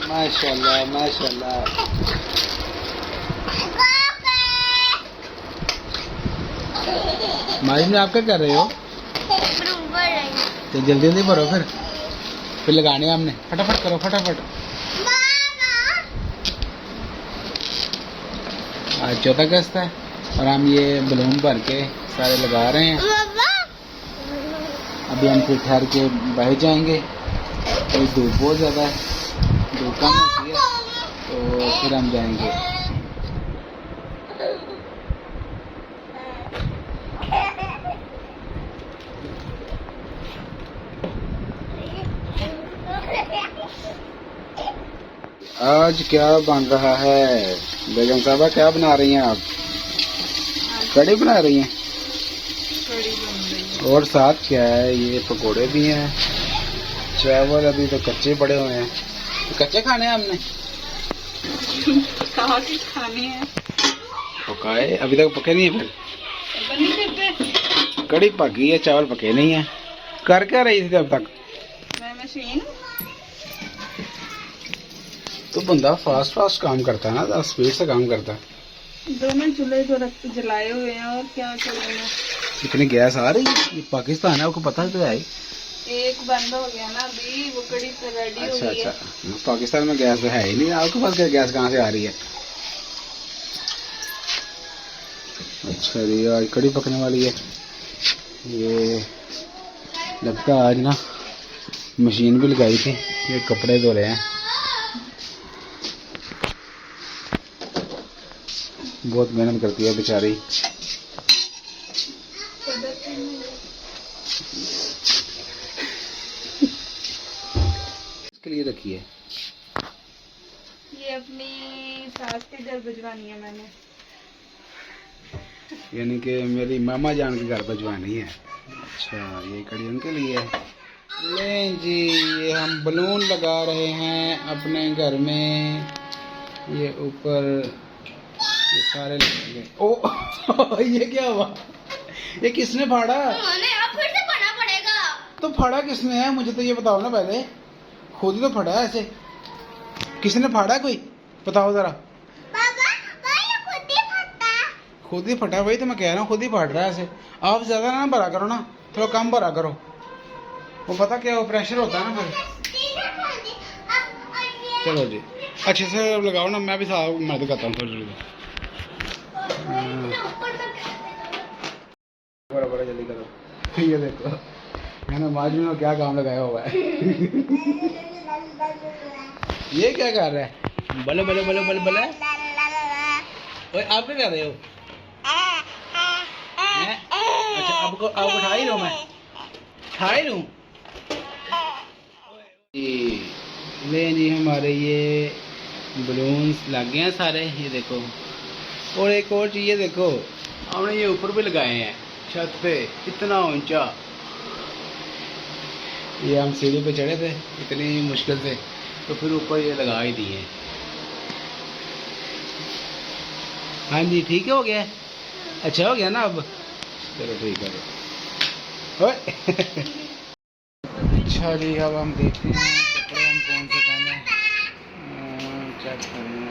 माशाल्लाह माशाल्लाह। माजिद में आप क्या कर रहे हो? तो जल्दी जल्दी भरो फिर लगाने हमने। फटाफट करो फटाफट। आज चौथा अगस्त है और हम ये बलून भर के सारे लगा रहे हैं। अभी हम फिर ठहर के बाहर जाएंगे। तो धूप बहुत ज़्यादा है, धूप कम होती है तो फिर हम जाएंगे। आज क्या बन रहा है बेगम साहबा? क्या बना रही हैं आप? कड़ी बना रही हैं? और साथ क्या है? ये पकोड़े भी हैं, चावल अभी तो कच्चे पड़े हुए हैं। तो कच्चे खाने हैं हमने। कहाँ के खाने हैं? पकाए अभी तक पके नहीं है। फिर कड़ी पक गई है, चावल पके नहीं है। कर क्या रही थी अब तक? मैं मशीन। तो बंदा फास्ट फास्ट काम करता है ना, स्पीड से काम करता है। दोनों चूल्हे तो जलाए हुए हैं और क्या करूँगा। इतनी गैस आ रही है? ये पाकिस्तान है, आपको पता तो है। एक बंद हो गया ना अभी, वो कड़ी तो रेडी हो गई है। अच्छा, पाकिस्तान में गैस तो है ही नहीं, आपके पास गैस कहाँ से आ रही है? अच्छा जी, आज कड़ी पकने वाली है। ये लगता है आज ना मशीन भी लगाई थी, ये कपड़े धो रहे हैं। बहुत मेहनत करती है बेचारी। इसके लिए रखी है। ये अपनी सास के घर भिजवानी है मैंने। यानी कि मेरी मामा जान के घर भिजवानी है। अच्छा, ये कड़ी उनके लिए है। लें जी, ये हम बलून लगा रहे हैं अपने घर में। ये ऊपर ये सारे लगे। ओ ये क्या हुआ? ये किसने फाड़ा? अब फिर से पढ़ना पड़ेगा। तो फाड़ा किसने है, मुझे तो ये बताओ ना पहले। खुद ही तो फटा है ऐसे। किसने फाड़ा कोई बताओ जरा। बाबा ये खुद ही फटा। खुद ही फटा, वही तो मैं कह रहा हूँ, खुद ही फाड़ रहा है ऐसे। आप ज्यादा ना भरा करो ना, थोड़ा कम भरा करो। वो पता क्या, वो प्रेशर होता है ना फिर। चलो जी, अच्छे से लगाओ ना, मैं भी साथ मदद करता हूँ थोड़ी। बड़ा बड़ा जल्दी करो। ये देखो मैंने माजू में क्या काम लगाया हुआ है। ये क्या कर रहा है? बले बले बले बले बले। ओए आप क्या कर रहे हो? अच्छा, आपको आप उठा ही लूं, मैं उठा ही लूं। ले जी, हमारे ये बलून्स लग गए हैं सारे, ये देखो। और एक और चीज़ ये देखो, हमने ये ऊपर भी लगाए हैं छत पे, इतना ऊंचा। ये हम सीढ़ी पे चढ़े थे इतनी मुश्किल से, तो फिर ऊपर ये लगा ही दिए। हाँ जी, ठीक हो गया? अच्छा हो गया ना अब? चलो ठीक है। अच्छा जी, अब हम देखते हैं कपड़े हम कौन से पहने। चेक करेंगे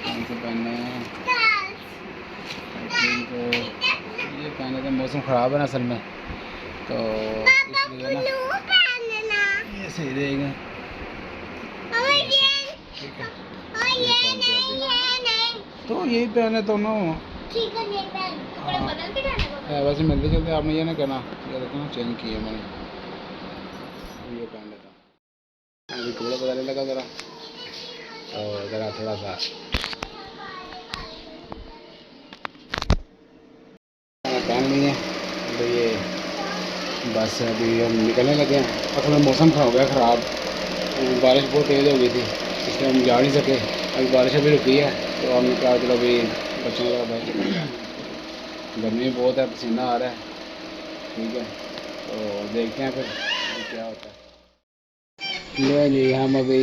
कौन से पहने। ये पहने तो मौसम ख़राब है ना असल में, तो इसलिए ना ये सही रहेगा। ठीक है, तो यही पहने तो नो। वैसे मिलते चलते आपने ये ना करना, ये देखो ना चेंज किया मैंने, ये पहन लेता। अभी कपड़ा बदलने लगा ज़रा, तो ज़रा थोड़ा सा पहन लिए। तो ये बस अभी हम निकलने लगे हैं। असल में मौसम हो गया ख़राब, बारिश बहुत तेज़ हो गई थी, इसलिए हम जा नहीं सके। अभी बारिश अभी रुकी है, तो हमने कहा चलो अभी बच्चों का बैठ, गर्मी बहुत है, पसीना आ रहा है। ठीक है, तो देखते हैं फिर क्या होता है। ले जी, हम अभी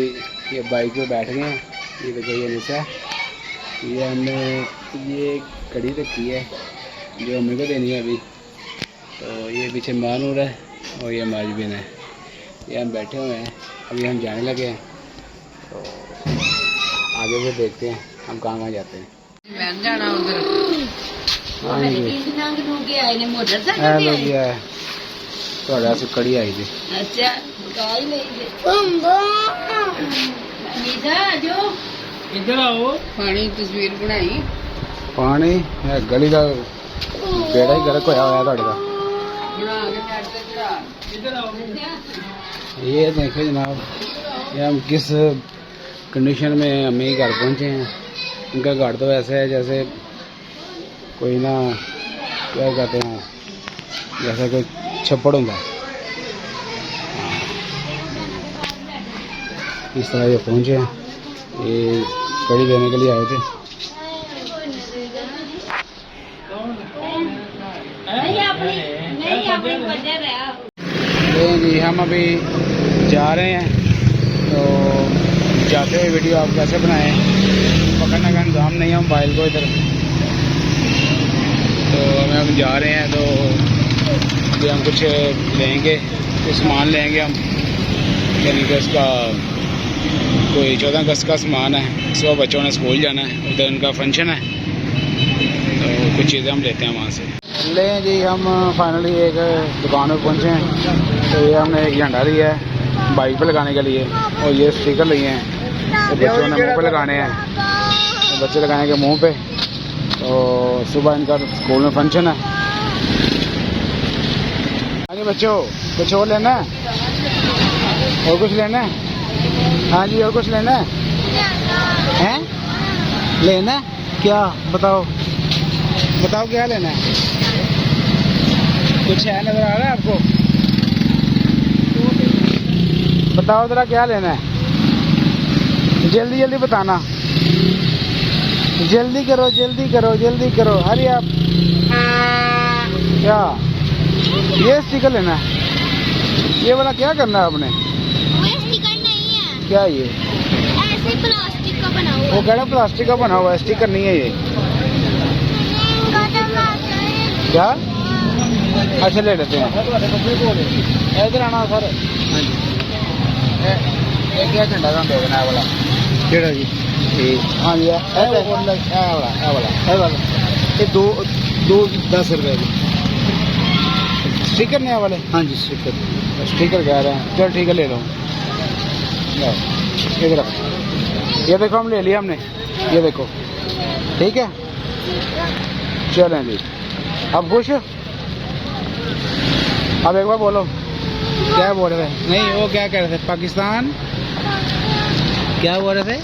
ये बाइक पे बैठ गए हैं। ये देखो, ये निशा, ये हमने ये कड़ी रखी है जो मम्मी को देनी है अभी। तो ये पीछे मान हो रहा है और ये माजबिन है। ये हम बैठे हुए हैं, अभी हम जाने लगे हैं, तो आगे से देखते हैं हम कहाँ कहाँ जाते हैं। मैं जाना उधर हाँ जी नंग नू के आए ने मोटरसाइकिल ਇਹ ਤੇ ਲੋ ਆਏ ਜੀ ਹੈ ਤੁਹਾਡਾ ਸੇ ਕੜੀ ਆਈ ਜੀ। अच्छा गाय ले ले नीता जो इधर आओ पानी तस्वीर बनाई ਪਾਣੀ ਇਹ ਗਲੀ ਦਾ ਬੇੜਾ ਹੀ ਗਰਕ ਹੋਇਆ ਹੋਇਆ ਤੁਹਾਡੇ ਦਾ। बना के नेट पे चढ़ा इधर आओ ये देखें जनाब, ये हम किस कंडीशन में अम्मी घर पहुँचे हैं। इनका घर तो ऐसा है जैसे कोई ना क्या कहते हैं, जैसे कोई छप्पड़ होता है, इस तरह ये पहुँचे हैं। ये कड़ी देने के लिए आए थे। तो जी हम अभी जा रहे हैं, तो जाते हुए वीडियो आप कैसे बनाएं, पकड़ने का इंतजाम नहीं है मोबाइल को इधर, तो हम जा रहे हैं। तो अभी हम कुछ लेंगे, कुछ सामान लेंगे हम, यानी कि उसका कोई 14 अगस्त का सामान है। सुबह बच्चों ने स्कूल जाना है, उधर उनका फंक्शन है, तो कुछ चीज़ें हम लेते हैं वहाँ से। ले जी हम फाइनली एक दुकान पर पहुँचे हैं। तो ये हमने एक झंडा लिया है बाइक पे लगाने के लिए, और ये स्टिकर लिए हैं, तो बच्चों ने मुँह पे लगाने हैं, तो बच्चे लगाएंगे मुँह पे। तो सुबह इनका स्कूल में फंक्शन है। हाँ जी बच्चों, कुछ और लेना है? और कुछ लेना है? हाँ जी, और कुछ लेना है? हैं? लेना है? क्या बताओ, बताओ क्या लेना है? कुछ है नजर आ रहा है आपको? बताओ जरा क्या लेना है, जल्दी जल्दी बताना, जल्दी करो जल्दी करो जल्दी करो, हरी आप। क्या ये स्टिकर लेना है? ये वाला क्या करना है आपने? वो स्टिकर नहीं है, क्या ये ऐसे प्लास्टिक का बना हुआ वो कह रहा प्लास्टिक का बना हुआ है, स्टिकर नहीं है ये। क्या? अच्छा ले लेते हैं, इधर आना सर। हाँ जी, एक क्या झंडा का दे देना है वाला केड़ा जी? हाँ जी वाला ये दो 10 रुपए की स्टिकर नहीं है वाले। हाँ जी स्टिकर कह रहे हैं, चल ठीक है ले लो। इधर ये देखो हम ले लिया हमने, ये देखो ठीक है। चलें जी, अब खुश? अब एक बार बोलो, क्या बोल रहे थे? नहीं वो क्या कह रहे थे, पाकिस्तान क्या बोल रहे थे?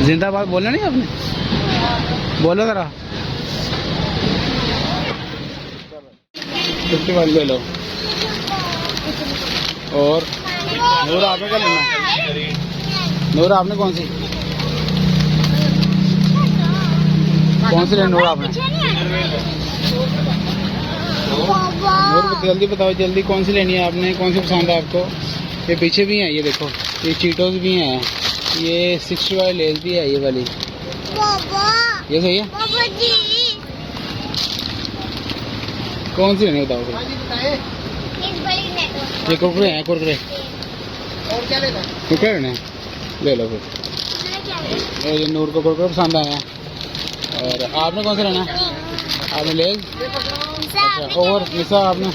जिंदाबाद बोला नहीं आपने? बोलो जरा। 51 ले लो। और नूर आपने क्या लेना है? नूर आपने कौन सी लेनी? नूर आपने नूर जल्दी बताओ, जल्दी कौन सी लेनी है आपने, कौन सी पसंद है आपको? ये पीछे भी है, ये देखो ये चीटोस भी हैं, ये 60 वाली लेस भी है, ये वाली ये सही है। कौन सी लेनी बताओ फिर? ये कुरकुरे हैं, कुरकुरे और क्या लेना? कुरकुरे लेने ले लो फिर। और ये नूर को कुरकुरे पसंद आए हैं। और आपने कौन सा लेना? आपने लेस? अच्छा, और निशा आपने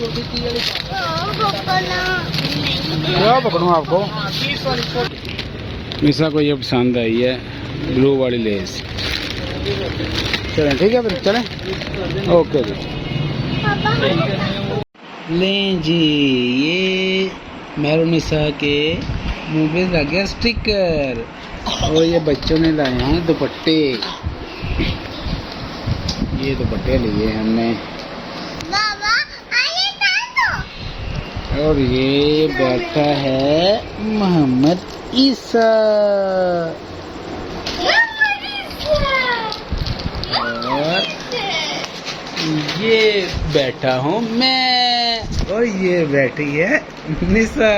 क्या पकड़ूँ आपको? निशा को ये पसंद आई है ब्लू वाली लेस। चलें ठीक है फिर चलें, ओके जी। लें जी, ये मेहरुनिसा के मुंह पे लग गया स्टिकर, और ये बच्चों ने लाए हैं दुपट्टे। ये दुपट्टे लिए हमने, और ये बैठा है मोहम्मद ईसा, और ये बैठा हूँ मैं, और ये बैठी है निशा,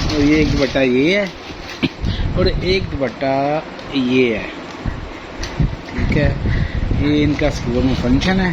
और ये एक दुपट्टा ये है, और एक दुपट्टा ये है, ठीक है। ये इनका स्कूल में फंक्शन है,